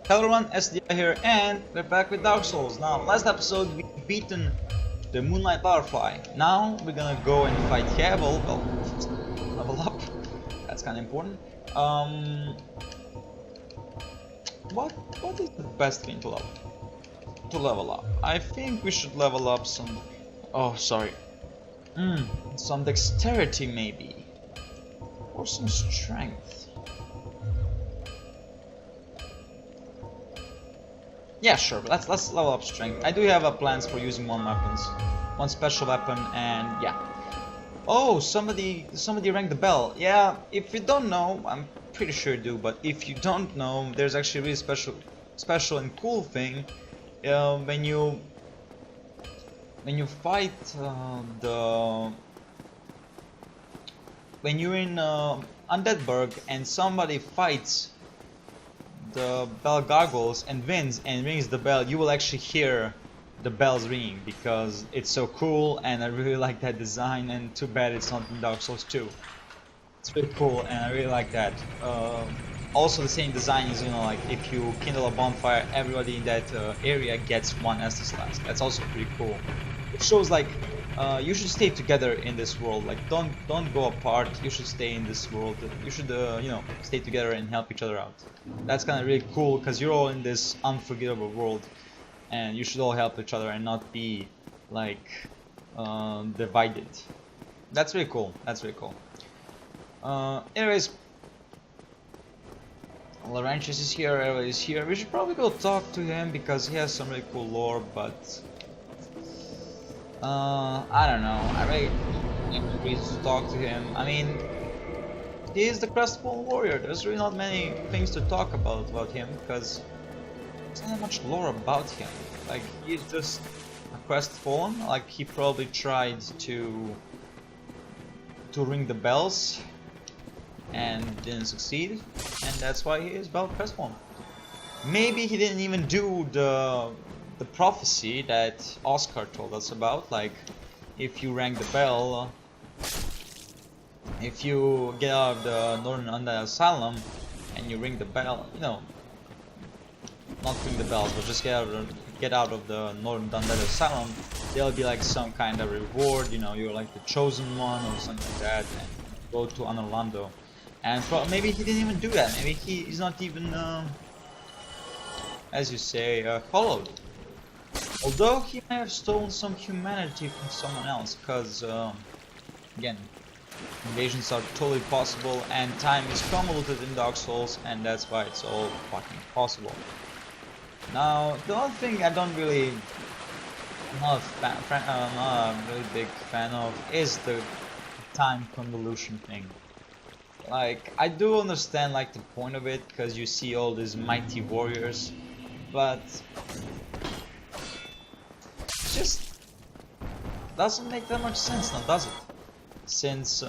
Hello everyone, SVTDI here, and we're back with Dark Souls. Now, last episode we beaten the Moonlight Butterfly. Now we're gonna go and fight Cable. Well, level up. That's kind of important. What is the best thing to level up? I think we should level up some. Oh, sorry. Some dexterity maybe, or some strength. Yeah, sure. Let's level up strength. I do have plans for using one special weapon, and yeah. Oh, somebody rang the bell. Yeah, if you don't know, I'm pretty sure you do, but if you don't know, there's actually a really special and cool thing when you fight when you're in Undeadburg and somebody fights the bell gargles and wins and rings the bell, you will actually hear the bells ringing because it's so cool, and I really like that design, and too bad it's not in Dark Souls 2. It's really cool and I really like that. Also the same design is, you know, like if you kindle a bonfire, everybody in that area gets one Estus Flask. That's also pretty cool. It shows like you should stay together in this world. Like don't go apart. You should stay in this world. You should you know, stay together and help each other out. That's kind of really cool because you're all in this unforgettable world, and you should all help each other and not be like divided. That's really cool. That's really cool. Anyways, Laurentius is here. Everybody is here. We should probably go talk to him because he has some really cool lore, but I don't know. I really need reason to talk to him. I mean, he is the Crestfallen Warrior. There's really not many things to talk about him because there's not much lore about him. Like, he's just a Crestfallen. Like, he probably tried to ring the bells and didn't succeed, and that's why he is Crestfallen. Maybe he didn't even do the prophecy that Oscar told us about, like if you rang the bell, if you get out of the Northern Undead Asylum and you ring the bell, you know, not ring the bells, but just get out of the Northern Undead Asylum, there'll be like some kind of reward, you know, you're like the chosen one or something like that, and go to Anorlando. And maybe he didn't even do that. Maybe he's not even, as you say, followed. Although he may have stolen some humanity from someone else, because, again, invasions are totally possible, and time is convoluted in Dark Souls, and that's why it's all fucking possible. Now, the other thing I'm not a really big fan of is the time convolution thing. Like, I do understand like the point of it, because you see all these mighty warriors, but it just doesn't make that much sense now, does it? Since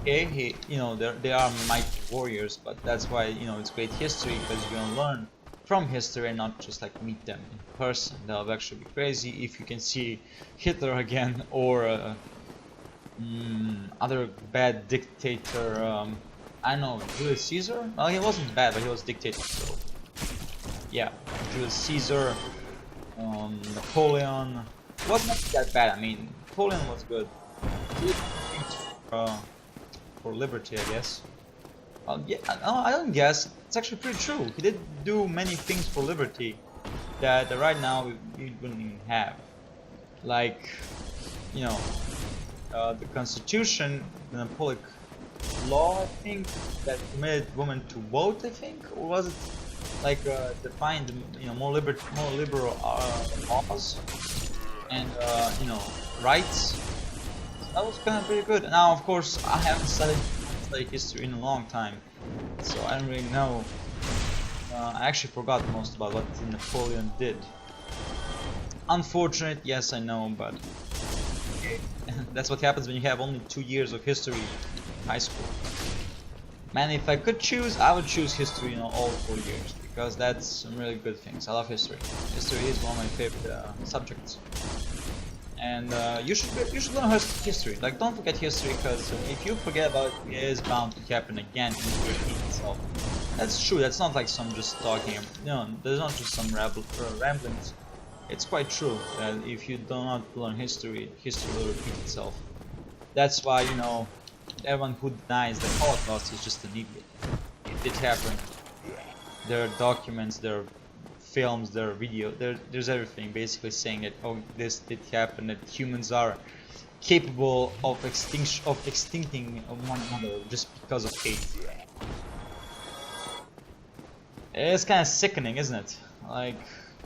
okay, you know, they are mighty warriors, but that's why, you know, it's great history, because you're gonna learn from history and not just like meet them in person. That'll actually be crazy if you can see Hitler again, or other bad dictator, I don't know, Julius Caesar? Well, he wasn't bad, but he was dictator, so yeah, Julius Caesar, Napoleon wasn't that bad. I mean, Napoleon was good. He did things for liberty, I guess. Yeah, I don't guess, it's actually pretty true. He did do many things for liberty that right now we wouldn't even have. Like, you know, the Constitution, the Napoleonic law, I think, that permitted women to vote, I think, or was it like defined, you know, more liberal laws and you know, rights. That was kind of pretty good. Now, of course, I haven't studied history in a long time, so I don't really know. I actually forgot most about what Napoleon did. Unfortunate, yes, I know, but okay. That's what happens when you have only 2 years of history in high school. Man, if I could choose, I would choose history, you know, all 4 years, because that's some really good things. I love history. History is one of my favorite subjects. And you should learn history. Like, don't forget history, because if you forget about it, it is bound to happen again and repeat itself. That's true. That's not like some just talking. No, there's not just some ramblings. It's quite true that if you do not learn history, history will repeat itself. That's why, you know, everyone who denies the Holocaust is just an idiot. It did happen. There are documents, there are films, there are video, there's everything basically saying that, oh, this did happen, that humans are capable of extincting one another just because of hate. It's kind of sickening, isn't it? Like,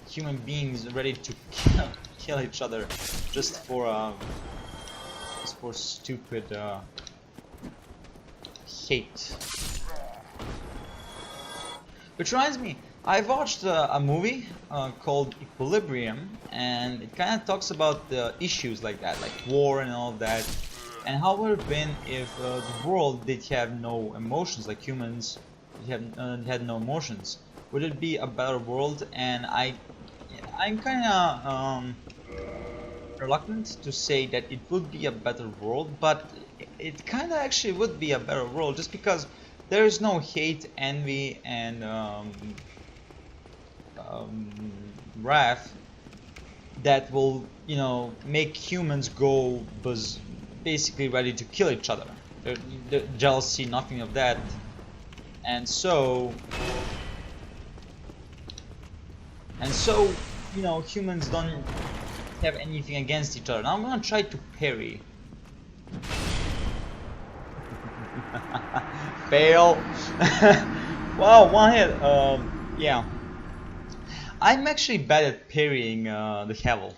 human beings ready to kill each other just for stupid hate. Which reminds me, I watched a movie called Equilibrium, and it kind of talks about the issues like that, like war and all of that, and how would it have been if the world did have no emotions, like humans had no emotions. Would it be a better world? And I'm kind of reluctant to say that it would be a better world, but it kind of actually would be a better world, just because there is no hate, envy, and wrath that will, you know, make humans go basically ready to kill each other. The jealousy, nothing of that, and so you know, humans don't have anything against each other. Now I'm gonna try to parry. Fail. Wow, one hit. Yeah. I'm actually bad at parrying the Havel.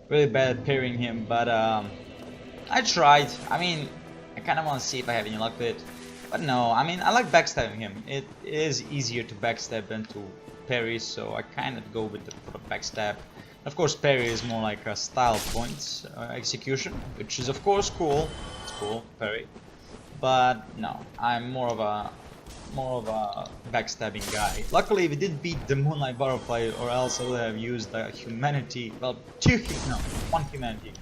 Really bad at parrying him, but I tried. I mean, I kind of want to see if I have any luck with it. But no, I mean, I like backstabbing him. It is easier to backstab than to parry, so I kind of go with the backstab. Of course, parry is more like a style points execution, which is of course cool. It's cool, parry. But no, I'm more of a backstabbing guy. Luckily, we did beat the Moonlight Butterfly, or else I would have used the humanity. Well, one humanity,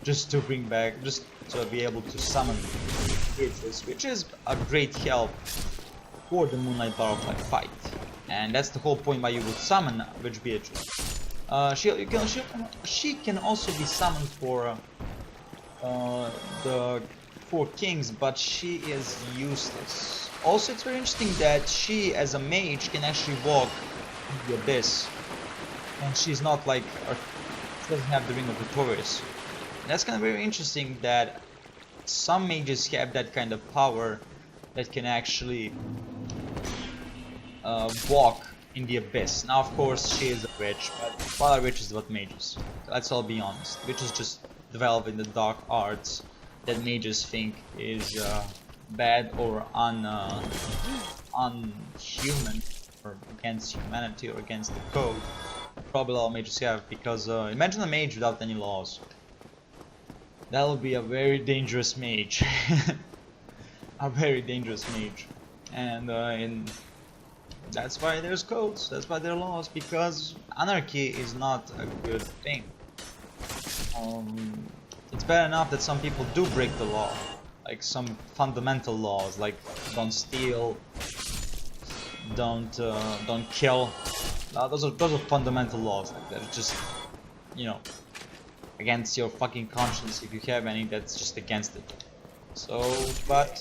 just to bring back, just to be able to summon Beatrice, which is a great help for the Moonlight Butterfly fight. And that's the whole point why you would summon Witch Beatrice. She can also be summoned for the Four Kings, but she is useless. Also, it's very interesting that she, as a mage, can actually walk in the abyss, and she's not like, she doesn't have the Ring of Victorious. And that's kind of very interesting that some mages have that kind of power that can actually walk in the abyss. Now, of course, she is a witch, but while a witch is what mages. Let's all be honest. Witches just develop in the dark arts that mages think is bad or unhuman, or against humanity, or against the code. Probably all mages have, because imagine a mage without any laws. That would be a very dangerous mage. A very dangerous mage. And that's why there's codes, that's why there are laws, because anarchy is not a good thing. It's bad enough that some people do break the law, like some fundamental laws, like don't steal, don't kill. Those are fundamental laws like that. It's just, you know, against your fucking conscience if you have any. That's just against it. So, but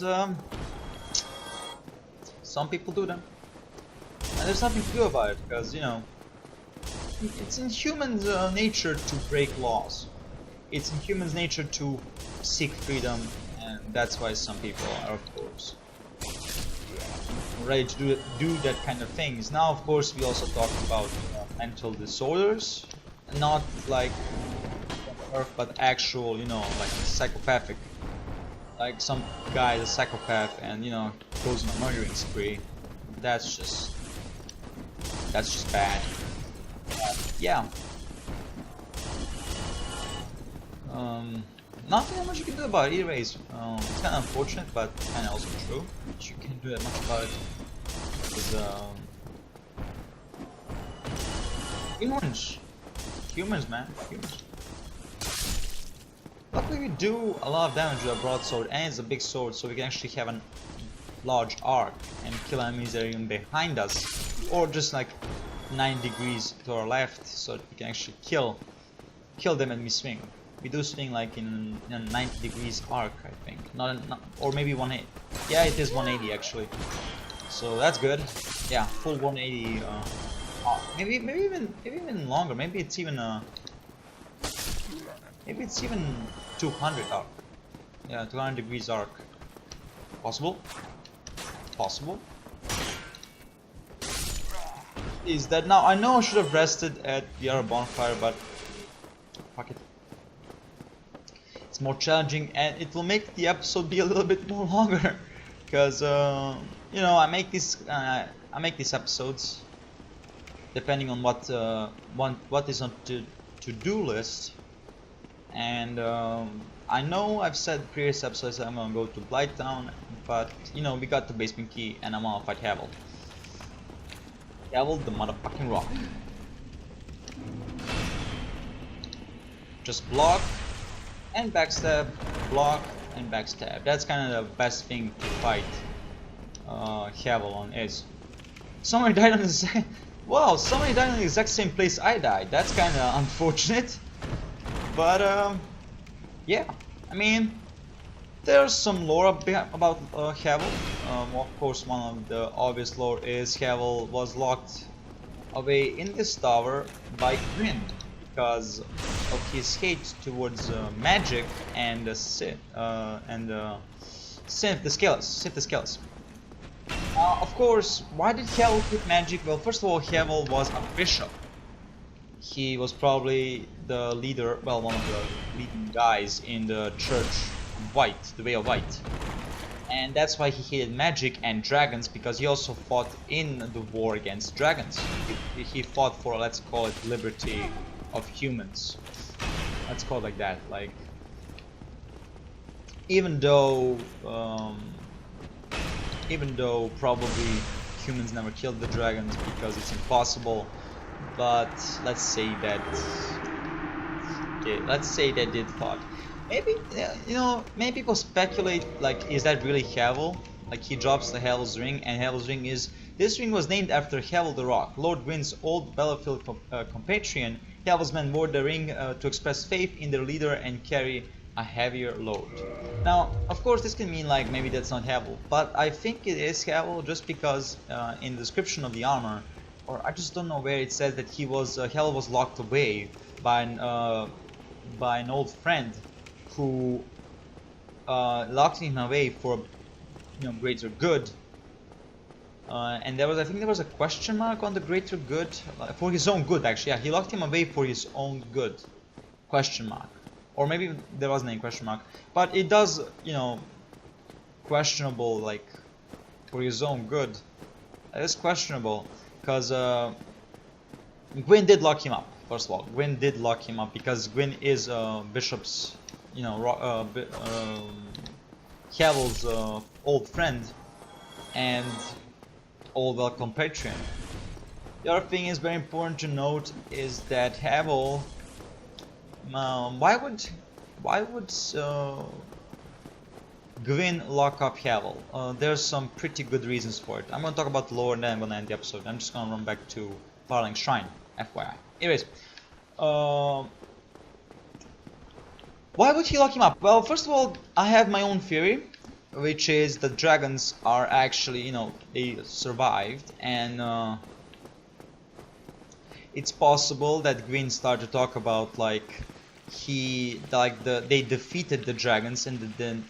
some people do them, and there's nothing to do about it, because, you know, it's in humans' nature to break laws. It's in humans' nature to seek freedom, and that's why some people are, of course, ready to do that kind of things. Now, of course, we also talk about mental disorders, not like Earth, but actual, you know, like psychopathic. Like some guy is a psychopath and, you know, goes on a murdering spree. That's just bad. Yeah. Nothing much you can do about it either ways. It's kind of unfortunate, but kind of also true. But you can't do that much about it. Because, humans, man, humans. Luckily we do a lot of damage with a broadsword, and it's a big sword, so we can actually have large arc and kill enemies that are even behind us, or just like 90 degrees to our left, so that we can actually kill them and we swing. We do swing like in a 90 degrees arc, I think. Not or maybe 180. Yeah, it is 180 actually. So that's good. Yeah, full 180. Maybe even longer. Maybe it's even 200 arc. Yeah, 200 degrees arc. Possible? Possible? Is that now? I know I should have rested at the other bonfire, but fuck it. It's more challenging, and it will make the episode be a little bit more longer, because you know, I make these episodes depending on what is on to-do list, and I know I've said previous episodes that I'm gonna go to Blighttown, but you know, we got the basement key and I'm gonna fight Havel. Havel the motherfucking rock. Just block and backstab, block and backstab. That's kind of the best thing to fight Havel on is. Somebody died on the same. Wow, somebody died on the exact same place I died. That's kind of unfortunate. But yeah, I mean, there's some lore about Havel. Of course, one of the obvious lore is Havel was locked away in this tower by Gwyn because of his hate towards magic and Sith the Scales. Of course, why did Havel hate magic? Well, first of all, Havel was a bishop. He was probably the leader, well, one of the leading guys in the Church of White, the Way of White. And that's why he hated magic and dragons, because he also fought in the war against dragons. He fought for, let's call it, liberty of humans. Let's call it like that. Like, even though probably humans never killed the dragons because it's impossible, but let's say that they did fought. Maybe, you know, many people speculate, like, is that really Havel? Like, he drops the Havel's ring, and Havel's ring is... This ring was named after Havel the Rock, Lord Gwyn's old battlefield compatriot. Havel's men wore the ring to express faith in their leader and carry a heavier load. Now, of course, this can mean, like, maybe that's not Havel, but I think it is Havel just because in the description of the armor, or I just don't know where it says that Havel was locked away by an old friend who locked him away for, you know, greater good. And I think there was a question mark on the greater good, for his own good actually. Yeah, he locked him away for his own good, question mark. Or maybe there wasn't any question mark, but it does, you know, questionable, like, for his own good. It is questionable, because Gwyn did lock him up, first of all. Gwyn did lock him up, because Gwyn is Bishop's, you know, Havel's old friend and old compatriot. The other thing is very important to note is that Havel, why would Gwyn lock up Havel? There's some pretty good reasons for it. I'm gonna talk about the lore and then I'm gonna end the episode. I'm just gonna run back to Farling Shrine, FYI. Anyways, why would he lock him up? Well, first of all, I have my own theory, which is that dragons are actually, you know, they survived, and it's possible that Gwyn started to talk about, like, they defeated the dragons and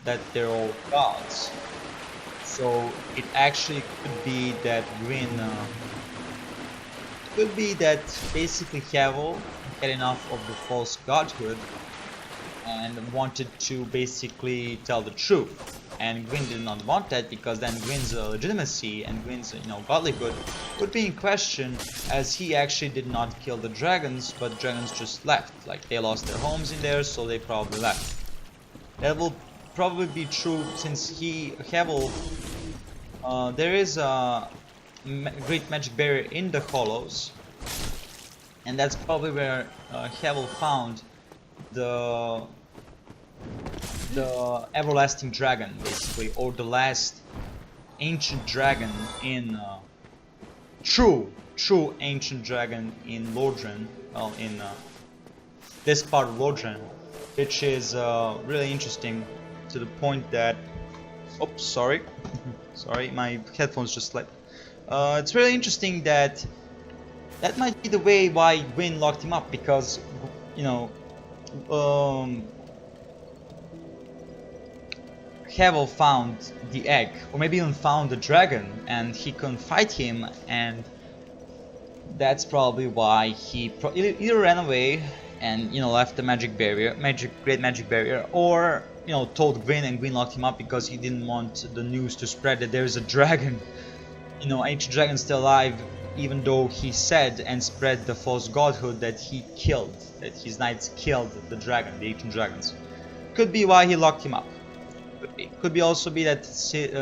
that they're all gods. So it actually could be that Gwyn, could be that basically Havel had enough of the false godhood and wanted to basically tell the truth. And Gwyn did not want that, because then Gwyn's legitimacy and Gwyn's, you know, godlyhood would be in question, as he actually did not kill the dragons, but dragons just left. Like, they lost their homes in there, so they probably left. That will probably be true, since Havel, there is a great magic barrier in the hollows, and that's probably where Havel found the everlasting dragon, basically, or the last ancient dragon in true ancient dragon in Lordran, well, in this part of Lordran, which is really interesting to the point that, oops, sorry, sorry, my headphones just slipped. It's really interesting that that might be the way why Gwyn locked him up, because, you know, Havel found the egg, or maybe even found the dragon, and he couldn't fight him, and that's probably why he either ran away and, you know, left the great magic barrier, or, you know, told Gwyn, and Gwyn locked him up because he didn't want the news to spread that there's a dragon, you know, ancient dragon still alive, even though he said and spread the false godhood that he killed, that his knights killed the dragon, the ancient dragons. Could be why he locked him up. Could be also be that Sif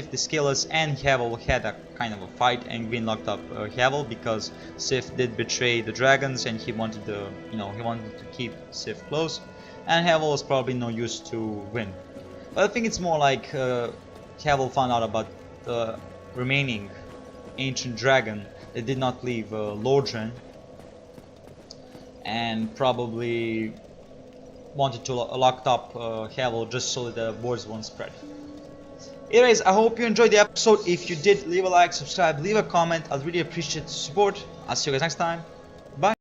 the Scaleless and Havel had a kind of a fight, and Gwyn locked up Havel because Sif did betray the dragons, and he wanted to, you know, he wanted to keep Sif close, and Havel was probably no use to Gwyn. But I think it's more like Havel found out about the remaining ancient dragon that did not leave Lordran, and probably wanted to lock up Havel just so that the words won't spread. Anyways, I hope you enjoyed the episode. If you did, leave a like, subscribe, leave a comment. I'd really appreciate the support. I'll see you guys next time. Bye.